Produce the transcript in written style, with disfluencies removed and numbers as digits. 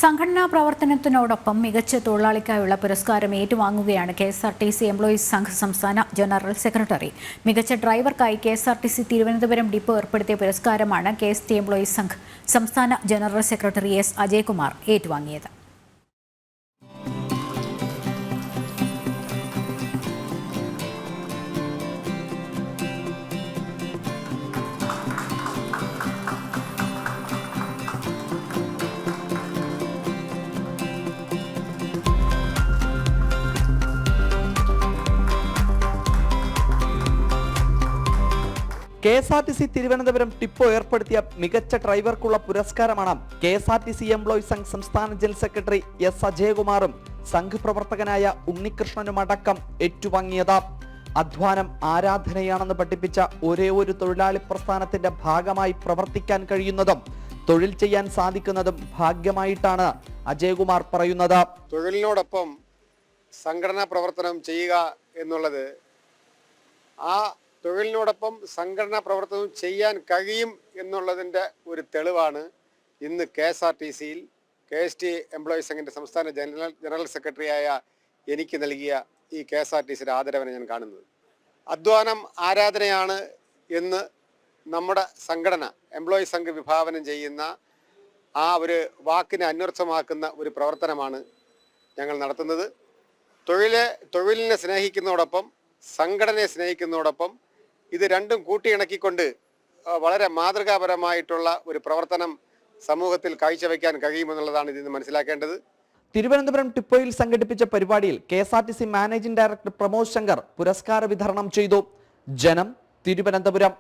സംഘടനാ പ്രവർത്തനത്തിനോടൊപ്പം മികച്ച തൊഴിലാളിക്കായുള്ള പുരസ്കാരം ഏറ്റുവാങ്ങുകയാണ് കെഎസ്ആർടിസി എംപ്ലോയീസ് സംഘ് സംസ്ഥാന ജനറൽ സെക്രട്ടറി. മികച്ച ഡ്രൈവർക്കായി കെഎസ്ആർടിസി തിരുവനന്തപുരം ഡിപ്പോ ഏർപ്പെടുത്തിയ പുരസ്കാരമാണ് കെഎസ്ടി എംപ്ലോയീസ് സംഘ് സംസ്ഥാന ജനറൽ സെക്രട്ടറി എസ് അജയ്കുമാർ ഏറ്റുവാങ്ങിയത്. കെഎസ്ആർടിസി തിരുവനന്തപുരം ഡിപ്പോ ഏർപ്പെടുത്തിയ മികച്ച ഡ്രൈവർക്കുള്ള പുരസ്കാരമാണ് കെഎസ്ആർടിസി എംപ്ലോയീസ് സംഘ് സംസ്ഥാന ജനറൽ സെക്രട്ടറി എസ് അജയകുമാറും സംഘ് പ്രവർത്തകനായ ഉണ്ണികൃഷ്ണനുമടക്കം ഏറ്റുവാങ്ങിയത്. അധ്വാനം ആരാധനയാണെന്ന് പഠിപ്പിച്ച ഒരേ ഒരു തൊഴിലാളി പ്രസ്ഥാനത്തിന്റെ ഭാഗമായി പ്രവർത്തിക്കാൻ കഴിയുന്നതും തൊഴിൽ ചെയ്യാൻ സാധിക്കുന്നതും ഭാഗ്യമായിട്ടാണ് അജയകുമാർ പറയുന്നത്. തൊഴിലിനോടൊപ്പം സംഘടനാ പ്രവർത്തനം ചെയ്യുക എന്നുള്ളത് ആ തൊഴിലിനോടൊപ്പം സംഘടനാ പ്രവർത്തനം ചെയ്യാൻ കഴിയും എന്നുള്ളതിൻ്റെ ഒരു തെളിവാണ് ഇന്ന് KSRTCയിൽ KST എംപ്ലോയീസ് സംഘിൻ്റെ സംസ്ഥാന ജനറൽ സെക്രട്ടറിയായ എനിക്ക് നൽകിയ ഈ KSRTCയുടെ ആദരവിനെ ഞാൻ കാണുന്നത്. അധ്വാനം ആരാധനയാണ് എന്ന് നമ്മുടെ സംഘടന എംപ്ലോയീസ് സംഘ് വിഭാവനം ചെയ്യുന്ന ആ ഒരു വാക്കിനെ അന്വർത്ഥമാക്കുന്ന ഒരു പ്രവർത്തനമാണ് ഞങ്ങൾ നടത്തുന്നത്. തൊഴിലിനെ സ്നേഹിക്കുന്നതോടൊപ്പം സംഘടനയെ സ്നേഹിക്കുന്നതോടൊപ്പം ഇത് രണ്ടും കൂട്ടിയിണക്കിക്കൊണ്ട് വളരെ മാതൃകാപരമായിട്ടുള്ള ഒരു പ്രവർത്തനം സമൂഹത്തിൽ കാഴ്ചവെക്കാൻ കഴിയുമെന്നുള്ളതാണ് ഇതിന് മനസ്സിലാക്കേണ്ടത്. തിരുവനന്തപുരം ഡിപ്പോയിൽ സംഘടിപ്പിച്ച പരിപാടിയിൽ KSRTC managing director Pramod Shankar പുരസ്കാര വിതരണം ചെയ്തു. ജനം, തിരുവനന്തപുരം.